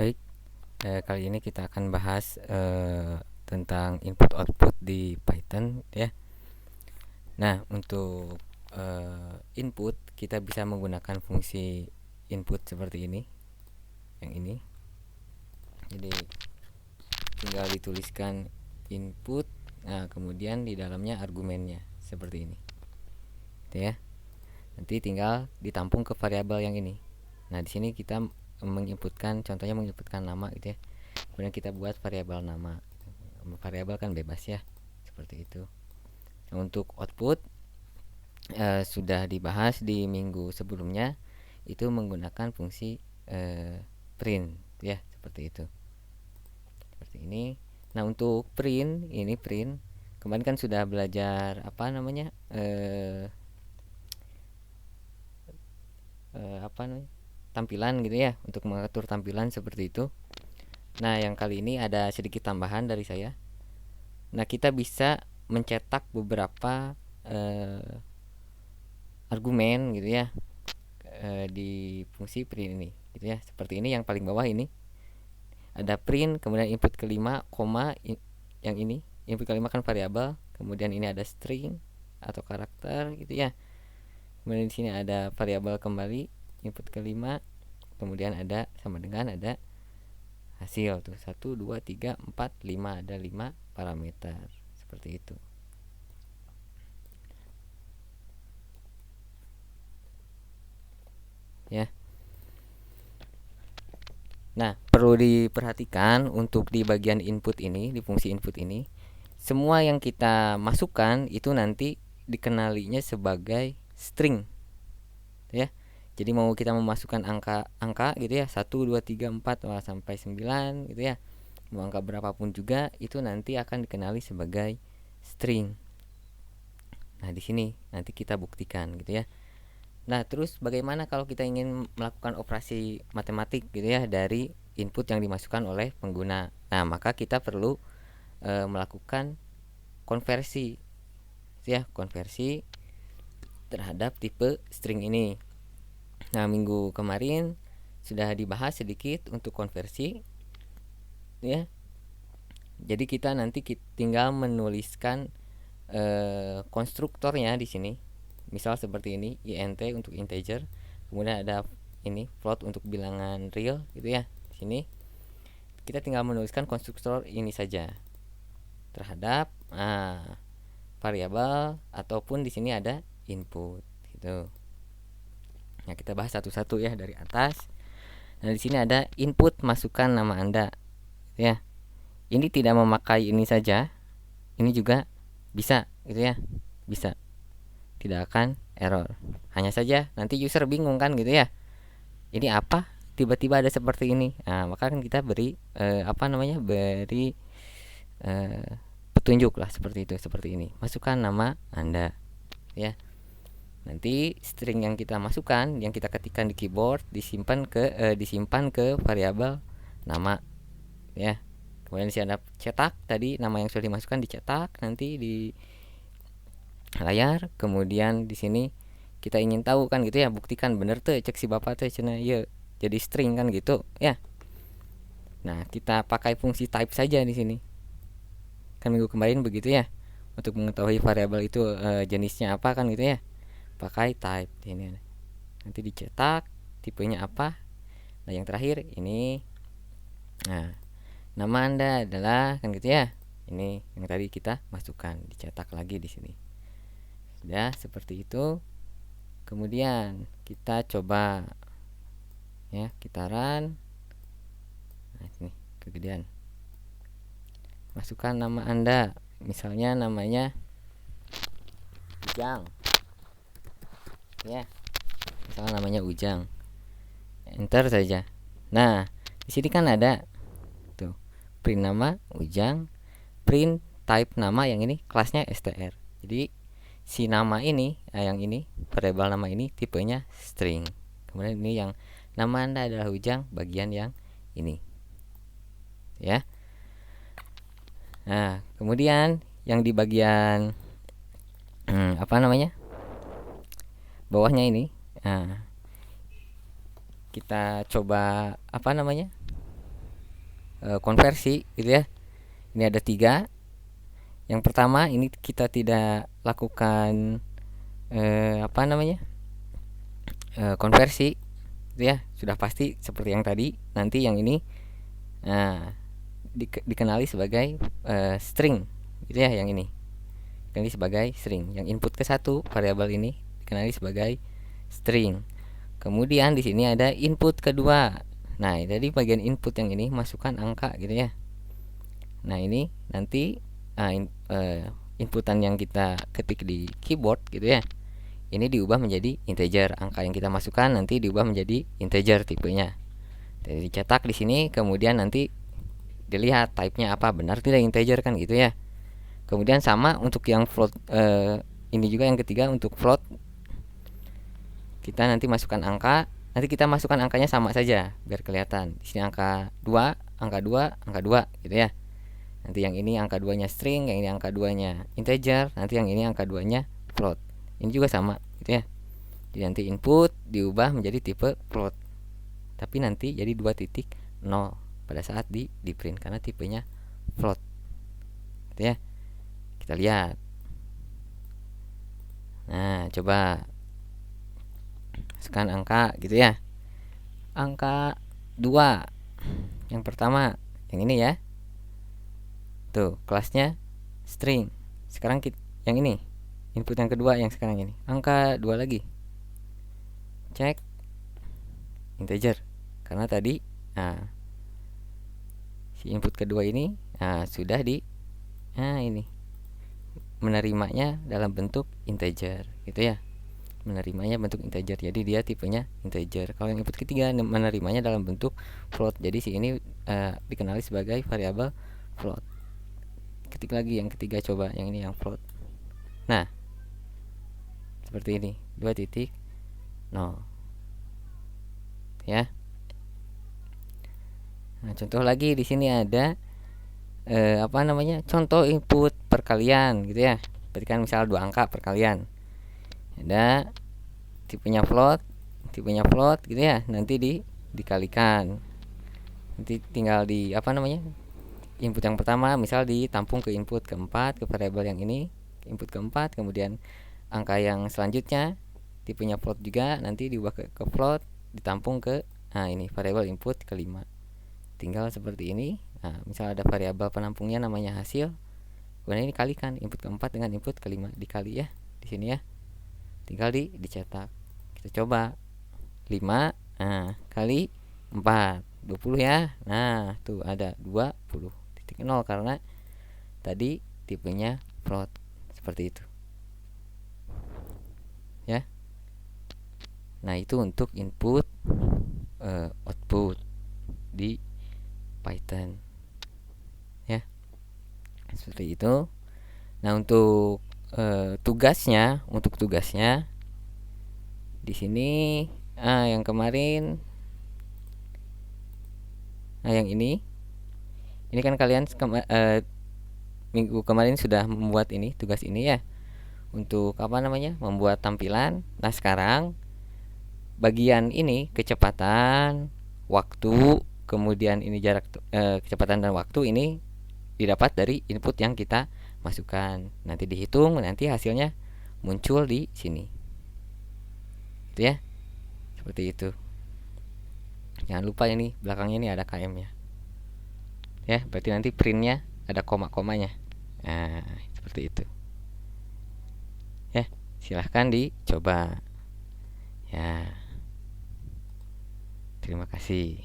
Baik, kali ini kita akan bahas tentang input output di Python ya. Nah, untuk input kita bisa menggunakan fungsi input seperti ini, yang ini. Jadi tinggal dituliskan input, nah kemudian di dalamnya argumennya seperti ini, gitu ya. Nanti tinggal ditampung ke variabel yang ini. Nah, di sini kita menginputkan, contohnya menginputkan nama gitu ya. Kemudian kita buat variabel nama. Variabel kan bebas ya, seperti itu. Nah, untuk output sudah dibahas di minggu sebelumnya, itu menggunakan fungsi print ya, seperti itu, seperti ini. Nah, untuk print ini, print kemarin kan sudah belajar apa namanya apa namanya, tampilan gitu ya, untuk mengatur tampilan seperti itu. Nah, yang kali ini ada sedikit tambahan dari saya. Nah, kita bisa mencetak beberapa argumen gitu ya, di fungsi print ini gitu ya. Seperti ini, yang paling bawah ini ada print, kemudian input kelima koma yang ini input kelima kan variabel, kemudian ini ada string atau karakter gitu ya. Kemudian di sini ada variabel kembali, input kelima, kemudian ada sama dengan ada hasil tuh 1 2 3 4 5, ada 5 parameter seperti itu ya. Nah, perlu diperhatikan untuk di bagian input ini, di fungsi input ini, semua yang kita masukkan itu nanti dikenalinya sebagai string ya. Jadi mau kita memasukkan angka gitu ya, 1 2 3 4 sampai 9 gitu ya, mau angka berapapun juga itu nanti akan dikenali sebagai string. Nah, di sini nanti kita buktikan gitu ya. Nah, terus bagaimana kalau kita ingin melakukan operasi matematik gitu ya dari input yang dimasukkan oleh pengguna? Nah, maka kita perlu melakukan konversi ya, konversi terhadap tipe string ini. Nah, minggu kemarin sudah dibahas sedikit untuk konversi ya. Jadi kita nanti tinggal menuliskan konstruktornya di sini. Misal seperti ini, int untuk integer, kemudian ada ini float untuk bilangan real gitu ya. Di sini kita tinggal menuliskan konstruktor ini saja terhadap variabel, ataupun di sini ada input gitu. Nah, kita bahas satu-satu ya dari atas. Nah, di sini ada input, masukkan nama Anda ya. Ini tidak memakai ini saja, ini juga bisa gitu ya, bisa, tidak akan error. Hanya saja nanti user bingung kan gitu ya, ini apa tiba-tiba ada seperti ini. Nah, maka kan kita beri beri petunjuk lah seperti itu, seperti ini, masukkan nama Anda ya. Nanti string yang kita masukkan, yang kita ketikkan di keyboard, disimpan ke variabel nama ya. Kemudian di sini ada cetak, tadi nama yang sudah dimasukkan dicetak nanti di layar. Kemudian di sini kita ingin tahu kan gitu ya, buktikan bener tuh cek si bapak tuh cenah ya jadi string kan gitu ya. Nah, kita pakai fungsi type saja di sini. Kan minggu kemarin begitu ya. Untuk mengetahui variabel itu jenisnya apa kan gitu ya, pakai type ini. Nanti dicetak tipenya apa. Nah, yang terakhir ini, nah, nama Anda adalah kan gitu ya. Ini yang tadi kita masukkan, dicetak lagi di sini. Sudah seperti itu. Kemudian kita coba ya, kita run. Nah, ini kegedean. Masukkan nama Anda, misalnya namanya Ujang ya, misalnya namanya Ujang, enter saja. Nah, di sini kan ada tuh print nama Ujang, print type nama yang ini kelasnya str. Jadi si nama ini, yang ini variabel nama ini tipenya string. Kemudian ini yang nama Anda adalah Ujang, bagian yang ini ya. Nah, kemudian yang di bagian bawahnya ini, nah, kita coba konversi gitu ya. Ini ada 3. Yang pertama ini kita tidak lakukan apa namanya, konversi gitu ya, sudah pasti seperti yang tadi. Nanti yang ini dikenali sebagai string gitu ya. Yang ini dikenali sebagai string. Yang input ke satu variabel ini dikenali sebagai string. Kemudian di sini ada input kedua. Nah, jadi bagian input yang ini masukkan angka gitu ya. Nah, ini nanti inputan yang kita ketik di keyboard gitu ya, ini diubah menjadi integer. Angka yang kita masukkan nanti diubah menjadi integer tipenya. Jadi dicetak di sini, kemudian nanti dilihat type-nya apa, benar tidak integer kan gitu ya. Kemudian sama untuk yang float, ini juga yang ketiga untuk float. Kita nanti masukkan angka, nanti kita masukkan angkanya sama saja biar kelihatan. Di sini angka 2, angka 2, angka 2 gitu ya. Nanti yang ini angka 2-nya string, yang ini angka 2-nya integer, nanti yang ini angka 2-nya float. Ini juga sama gitu ya. Jadi nanti input diubah menjadi tipe float. Tapi nanti jadi 2.0 pada saat di print karena tipenya float. Gitu ya. Kita lihat. Nah, coba masukkan angka gitu ya. Angka 2. Yang pertama, yang ini ya. Tuh, kelasnya string. Sekarang yang ini, input yang kedua yang sekarang ini, angka 2 lagi. Cek integer. Karena tadi si input kedua ini sudah ini menerimanya dalam bentuk integer gitu ya. Menerimanya bentuk integer. Jadi dia tipenya integer. Kalau yang input ketiga menerimanya dalam bentuk float. Jadi si ini dikenali sebagai variabel float. Ketik lagi yang ketiga, coba yang ini yang float. Nah, seperti ini, 2.0 ya. Nah, contoh lagi di sini ada apa namanya, contoh input perkalian gitu ya. Berikan misal 2 angka perkalian. Ada tipenya float gitu ya. Nanti dikalikan. Nanti tinggal di apa namanya, input yang pertama misal ditampung ke input keempat, ke variabel yang ini, input keempat, kemudian angka yang selanjutnya tipenya float juga, nanti diubah ke float, ditampung ke ini variabel input kelima. Tinggal seperti ini. Nah, misal ada variabel penampungnya namanya hasil, kemudian ini kalikan input keempat dengan input kelima, dikali ya di sini ya. Tinggal dicetak. Kita coba 5 kali 4 20 ya. Nah, tuh ada 20.0 karena tadi tipenya float. Seperti itu ya. Nah, itu untuk input output di Python ya. Seperti itu. Nah, untuk tugasnya di sini yang kemarin, yang ini kan kalian minggu kemarin sudah membuat ini, tugas ini ya, untuk apa namanya, membuat tampilan. Nah, sekarang bagian ini kecepatan, waktu, kemudian ini jarak, kecepatan dan waktu ini didapat dari input yang kita masukkan. Nanti dihitung, nanti hasilnya muncul di sini. Itu ya. Seperti itu. Jangan lupa ini belakangnya ini ada KM-nya. Ya, berarti nanti printnya ada koma-komanya. Nah, seperti itu. Ya, silahkan dicoba. Ya. Terima kasih.